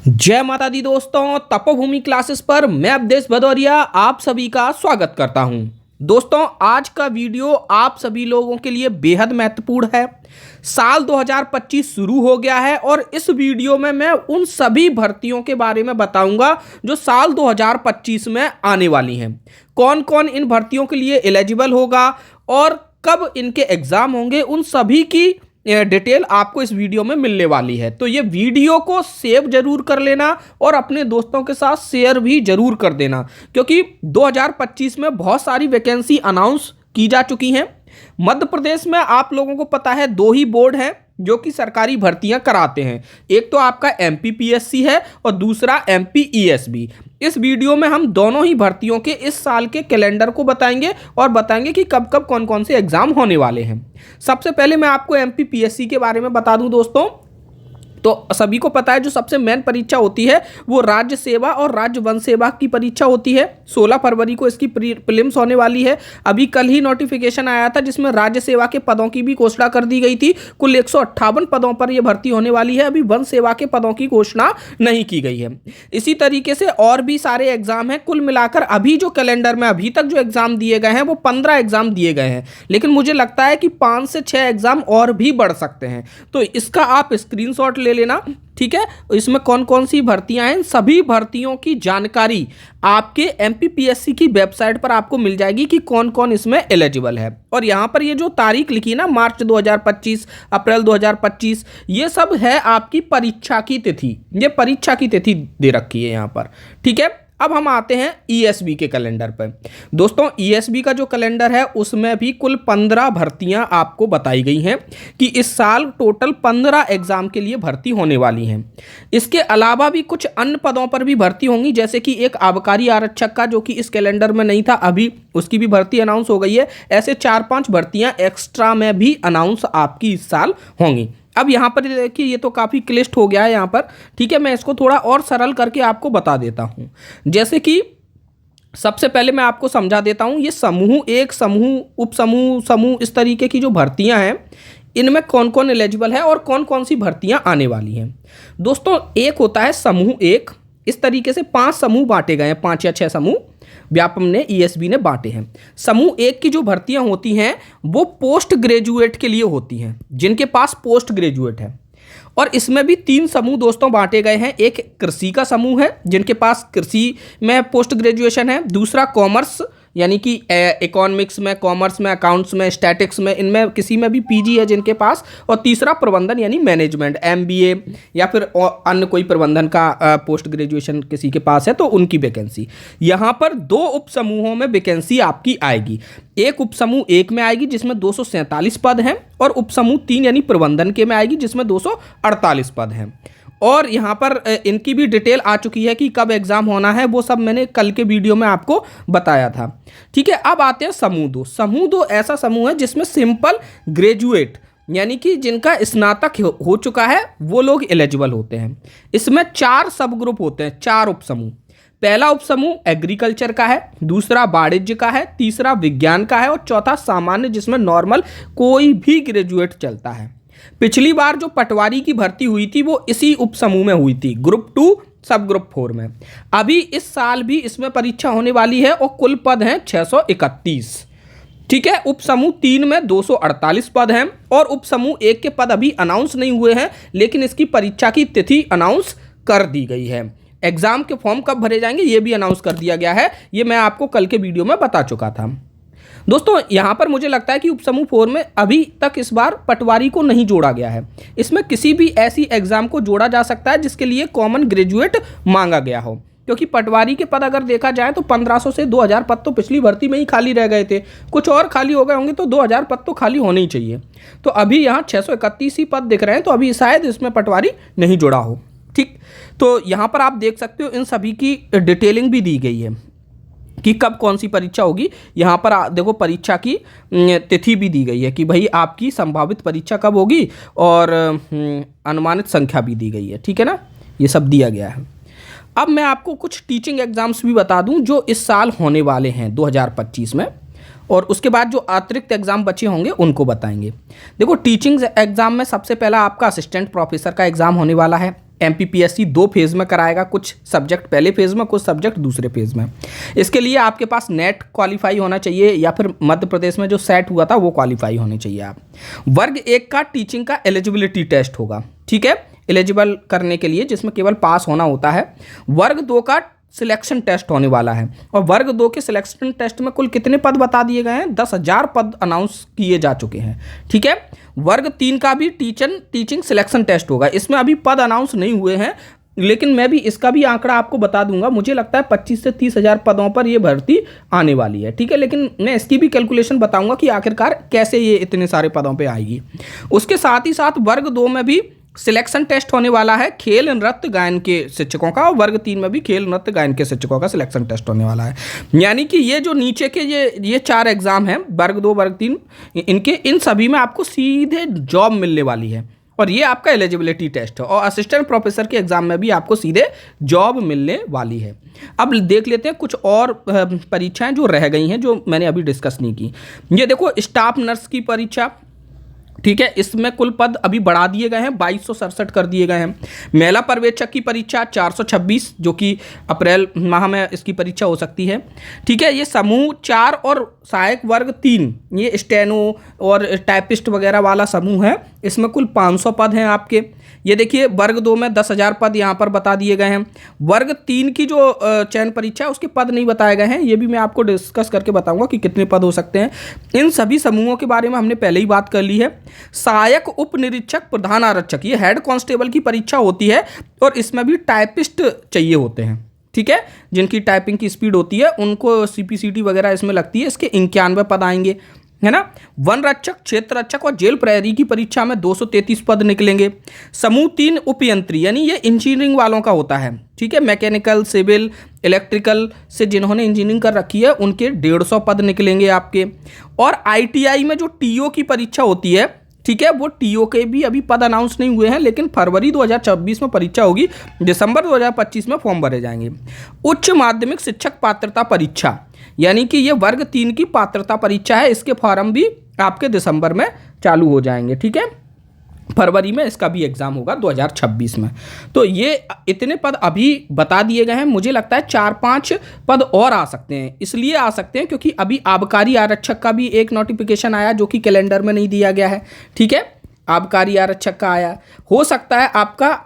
जय माता दी दोस्तों, तपोभूमि क्लासेस पर मैं अवधेश भदौरिया आप सभी का स्वागत करता हूं। दोस्तों, आज का वीडियो आप सभी लोगों के लिए बेहद महत्वपूर्ण है। साल 2025 शुरू हो गया है और इस वीडियो में मैं उन सभी भर्तियों के बारे में बताऊंगा जो साल 2025 में आने वाली हैं। कौन कौन इन भर्तियों के लिए एलिजिबल होगा और कब इनके एग्जाम होंगे, उन सभी की डिटेल आपको इस वीडियो में मिलने वाली है। तो ये वीडियो को सेव जरूर कर लेना और अपने दोस्तों के साथ शेयर भी जरूर कर देना, क्योंकि 2025 में बहुत सारी वैकेंसी अनाउंस की जा चुकी हैं। मध्य प्रदेश में आप लोगों को पता है 2 ही बोर्ड हैं जो कि सरकारी भर्तियां कराते हैं। एक तो आपका एमपीपीएससी है और दूसरा एमपीईएसबी। इस वीडियो में हम दोनों ही भर्तियों के इस साल के कैलेंडर को बताएंगे और बताएंगे कि कब कब कौन कौन से एग्जाम होने वाले हैं। सबसे पहले मैं आपको एमपीपीएससी के बारे में बता दूं दोस्तों। तो सभी को पता है जो सबसे मेन परीक्षा होती है वो राज्य सेवा और राज्य वन सेवा की परीक्षा होती है। 16 फरवरी को इसकी प्रीलिम्स होने वाली है। अभी कल ही नोटिफिकेशन आया था जिसमें राज्य सेवा के पदों की भी घोषणा कर दी गई थी। कुल 158 पदों पर यह भर्ती होने वाली है। अभी वन सेवा के पदों की घोषणा नहीं की गई है। इसी तरीके से और भी सारे एग्जाम हैं। कुल मिलाकर अभी जो कैलेंडर में अभी तक जो एग्जाम दिए गए हैं वो 15 एग्जाम दिए गए हैं, लेकिन मुझे लगता है कि 5 से 6 एग्जाम और भी बढ़ सकते हैं। तो इसका आप स्क्रीनशॉट ले लेना, ठीक है। इसमें कौन कौन सी भर्तियां हैं, सभी भर्तियों की जानकारी आपके एमपीपीएससी की वेबसाइट पर आपको मिल जाएगी कि कौन कौन इसमें एलिजिबल है। और यहां पर ये जो तारीख लिखी ना, मार्च 2025, अप्रैल 2025, ये सब है आपकी परीक्षा की तिथि। ये परीक्षा की तिथि दे रखी है यहां पर, ठीक है। अब हम आते हैं ईएसबी के कैलेंडर पर। दोस्तों, ईएसबी का जो कैलेंडर है उसमें भी कुल 15 भर्तियां आपको बताई गई हैं कि इस साल टोटल 15 एग्जाम के लिए भर्ती होने वाली हैं। इसके अलावा भी कुछ अन्य पदों पर भी भर्ती होंगी, जैसे कि एक आबकारी आरक्षक का जो कि इस कैलेंडर में नहीं था, अभी उसकी भी भर्ती अनाउंस हो गई है। ऐसे 4-5 भर्तियां एक्स्ट्रा में भी अनाउंस आपकी इस साल होंगी। अब यहाँ पर देखिए, ये तो काफ़ी क्लिष्ट हो गया है यहाँ पर, ठीक है। मैं इसको थोड़ा और सरल करके आपको बता देता हूँ। जैसे कि सबसे पहले मैं आपको समझा देता हूँ, ये समूह 1, समूह, उपसमूह, समूह, इस तरीके की जो भर्तियाँ हैं इनमें कौन कौन एलिजिबल है और कौन कौन सी भर्तियाँ आने वाली हैं। दोस्तों, एक होता है समूह 1। इस तरीके से 5 समूह बांटे गए हैं, 5 या 6 समूह व्यापम ने, ईएसबी ने बांटे हैं। समूह 1 की जो भर्तियां होती हैं वो पोस्ट ग्रेजुएट के लिए होती हैं, जिनके पास पोस्ट ग्रेजुएट है। और इसमें भी 3 समूह दोस्तों बांटे गए हैं। एक कृषि का समूह है, जिनके पास कृषि में पोस्ट ग्रेजुएशन है। दूसरा कॉमर्स, यानी कि इकोनॉमिक्स में, कॉमर्स में, अकाउंट्स में, स्टैटिक्स में, इनमें किसी में भी पीजी है जिनके पास। और तीसरा प्रबंधन यानी मैनेजमेंट, एमबीए या फिर अन्य कोई प्रबंधन का पोस्ट ग्रेजुएशन किसी के पास है तो उनकी वैकेंसी। यहाँ पर 2 उपसमूहों में वैकेंसी आपकी आएगी। एक उपसमूह 1 में आएगी जिसमें 247 पद हैं, और उपसमूह 3 यानी प्रबंधन के में आएगी जिसमें 248 पद हैं। और यहाँ पर इनकी भी डिटेल आ चुकी है कि कब एग्जाम होना है, वो सब मैंने कल के वीडियो में आपको बताया था, ठीक है। अब आते हैं समूह 2। समूह 2 ऐसा समूह है जिसमें सिंपल ग्रेजुएट यानी कि जिनका स्नातक हो चुका है वो लोग एलिजिबल होते हैं। इसमें 4 सब ग्रुप होते हैं, 4 उपसमूह। पहला उपसमूह एग्रीकल्चर का है, दूसरा वाणिज्य का है, तीसरा विज्ञान का है और चौथा सामान्य, जिसमें नॉर्मल कोई भी ग्रेजुएट चलता है। पिछली बार जो पटवारी की भर्ती हुई थी वो इसी उपसमूह में हुई थी, ग्रुप 2 सब ग्रुप 4 में। अभी इस साल भी इसमें परीक्षा होने वाली है और कुल पद हैं 631, ठीक है। उपसमूह 3 में 248 पद हैं और उपसमूह 1 के पद अभी अनाउंस नहीं हुए हैं, लेकिन इसकी परीक्षा की तिथि अनाउंस कर दी गई है। एग्जाम के फॉर्म कब भरे जाएंगे ये भी अनाउंस कर दिया गया है, ये मैं आपको कल के वीडियो में बता चुका था। दोस्तों, यहाँ पर मुझे लगता है कि उपसमूह 4 में अभी तक इस बार पटवारी को नहीं जोड़ा गया है। इसमें किसी भी ऐसी एग्जाम को जोड़ा जा सकता है जिसके लिए कॉमन ग्रेजुएट मांगा गया हो, क्योंकि पटवारी के पद अगर देखा जाए तो 1500 से 2000 पद तो पिछली भर्ती में ही खाली रह गए थे। कुछ और खाली हो गए होंगे तो 2000 पद तो खाली होने ही चाहिए। तो अभी यहाँ 631 ही पद दिख रहे हैं, तो अभी शायद इसमें पटवारी नहीं जुड़ा हो, ठीक। तो यहाँ पर आप देख सकते हो इन सभी की डिटेलिंग भी दी गई है कि कब कौन सी परीक्षा होगी। यहाँ पर देखो परीक्षा की तिथि भी दी गई है कि भाई आपकी संभावित परीक्षा कब होगी, और अनुमानित संख्या भी दी गई है, ठीक है ना। ये सब दिया गया है। अब मैं आपको कुछ टीचिंग एग्जाम्स भी बता दूं जो इस साल होने वाले हैं 2025 में, और उसके बाद जो अतिरिक्त एग्जाम बचे होंगे उनको बताएंगे। देखो, टीचिंग एग्जाम में सबसे पहला आपका असिस्टेंट प्रोफेसर का एग्जाम होने वाला है, MPPSC 2 फेज़ में कराएगा, कुछ सब्जेक्ट पहले फेज़ में, कुछ सब्जेक्ट दूसरे फेज़ में। इसके लिए आपके पास नेट क्वालिफाई होना चाहिए या फिर मध्य प्रदेश में जो सेट हुआ था वो क्वालिफाई होने चाहिए आप। वर्ग 1 का टीचिंग का एलिजिबिलिटी टेस्ट होगा, ठीक है, एलिजिबल करने के लिए, जिसमें केवल पास होना होता है। वर्ग 2 का सिलेक्शन टेस्ट होने वाला है और वर्ग 2 के सिलेक्शन टेस्ट में कुल कितने पद बता दिए गए हैं? 10,000 पद अनाउंस किए जा चुके हैं, ठीक है। वर्ग 3 का भी टीचिंग सिलेक्शन टेस्ट होगा, इसमें अभी पद अनाउंस नहीं हुए हैं, लेकिन मैं भी इसका भी आंकड़ा आपको बता दूंगा। मुझे लगता है 25 से 30,000 पदों पर ये भर्ती आने वाली है, ठीक है, लेकिन मैं इसकी भी कैलकुलेशन बताऊंगा कि आखिरकार कैसे ये इतने सारे पदों पे आएगी। उसके साथ ही साथ वर्ग 2 में भी सिलेक्शन टेस्ट होने वाला है खेल नृत्य गायन के शिक्षकों का, और वर्ग 3 में भी खेल नृत्य गायन के शिक्षकों का सिलेक्शन टेस्ट होने वाला है। यानी कि ये जो नीचे के ये 4 एग्जाम हैं, वर्ग 2 वर्ग 3, इन सभी में आपको सीधे जॉब मिलने वाली है और ये आपका एलिजिबिलिटी टेस्ट है। और असिस्टेंट प्रोफेसर के एग्जाम में भी आपको सीधे जॉब मिलने वाली है। अब देख लेते हैं कुछ और परीक्षाएं जो रह गई हैं, जो मैंने अभी डिस्कस नहीं की। ये देखो, स्टाफ नर्स की परीक्षा, ठीक है, इसमें कुल पद अभी बढ़ा दिए गए हैं, 2267 कर दिए गए हैं। महिला पर्यवेक्षक की परीक्षा 426, जो कि अप्रैल माह में इसकी परीक्षा हो सकती है, ठीक है। ये समूह 4 और सहायक वर्ग 3, ये स्टेनो और टाइपिस्ट वगैरह वाला समूह है, इसमें कुल 500 पद हैं आपके। ये देखिए, वर्ग 2 में 10,000 पद यहाँ पर बता दिए गए हैं। वर्ग 3 की जो चयन परीक्षा है उसके पद नहीं बताए गए हैं, ये भी मैं आपको डिस्कस करके बताऊंगा कि कितने पद हो सकते हैं। इन सभी समूहों के बारे में हमने पहले ही बात कर ली है। सहायक उप निरीक्षक प्रधान आरक्षक, ये हेड कांस्टेबल की परीक्षा होती है और इसमें भी टाइपिस्ट चाहिए होते हैं, ठीक है, जिनकी टाइपिंग की स्पीड होती है उनको CPCT वगैरह इसमें लगती है। इसके 91 पद आएंगे, है ना। वन रक्षक, क्षेत्र रक्षक और जेल प्रहरी की परीक्षा में 233 पद निकलेंगे। समूह 3 उपयंत्री, यानी ये इंजीनियरिंग वालों का होता है, ठीक है, मैकेनिकल, सिविल, इलेक्ट्रिकल से जिन्होंने इंजीनियरिंग कर रखी है उनके 150 पद निकलेंगे आपके। और ITI में जो TO की परीक्षा होती है, ठीक है, वो TO के भी अभी पद अनाउंस नहीं हुए हैं, लेकिन फरवरी 2024 में परीक्षा होगी, दिसंबर 2025 में फॉर्म भरे जाएंगे। उच्च माध्यमिक शिक्षक पात्रता परीक्षा, यानी कि ये वर्ग 3 की पात्रता परीक्षा है, इसके फॉर्म भी आपके दिसंबर में चालू हो जाएंगे, ठीक है। फरवरी में इसका भी एग्जाम होगा 2026 में। तो ये इतने पद अभी बता दिए गए हैं। मुझे लगता है 4-5 पद और आ सकते हैं, इसलिए आ सकते हैं क्योंकि अभी आबकारी आरक्षक का भी एक नोटिफिकेशन आया जो कि कैलेंडर में नहीं दिया गया है, ठीक है, आबकारी आरक्षक का आया। हो सकता है आपका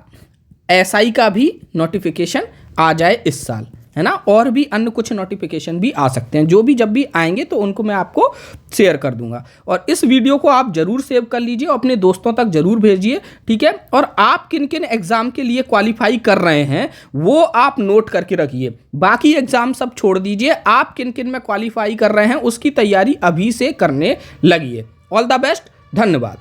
SI का भी नोटिफिकेशन आ जाए इस साल, है ना, और भी अन्य कुछ नोटिफिकेशन भी आ सकते हैं, जो भी जब भी आएंगे तो उनको मैं आपको शेयर कर दूंगा। और इस वीडियो को आप जरूर सेव कर लीजिए और अपने दोस्तों तक जरूर भेजिए, ठीक है। और आप किन किन एग्जाम के लिए क्वालिफाई कर रहे हैं वो आप नोट करके रखिए, बाकी एग्जाम सब छोड़ दीजिए, आप किन किन में क्वालिफाई कर रहे हैं उसकी तैयारी अभी से करने लगिए। ऑल द बेस्ट, धन्यवाद।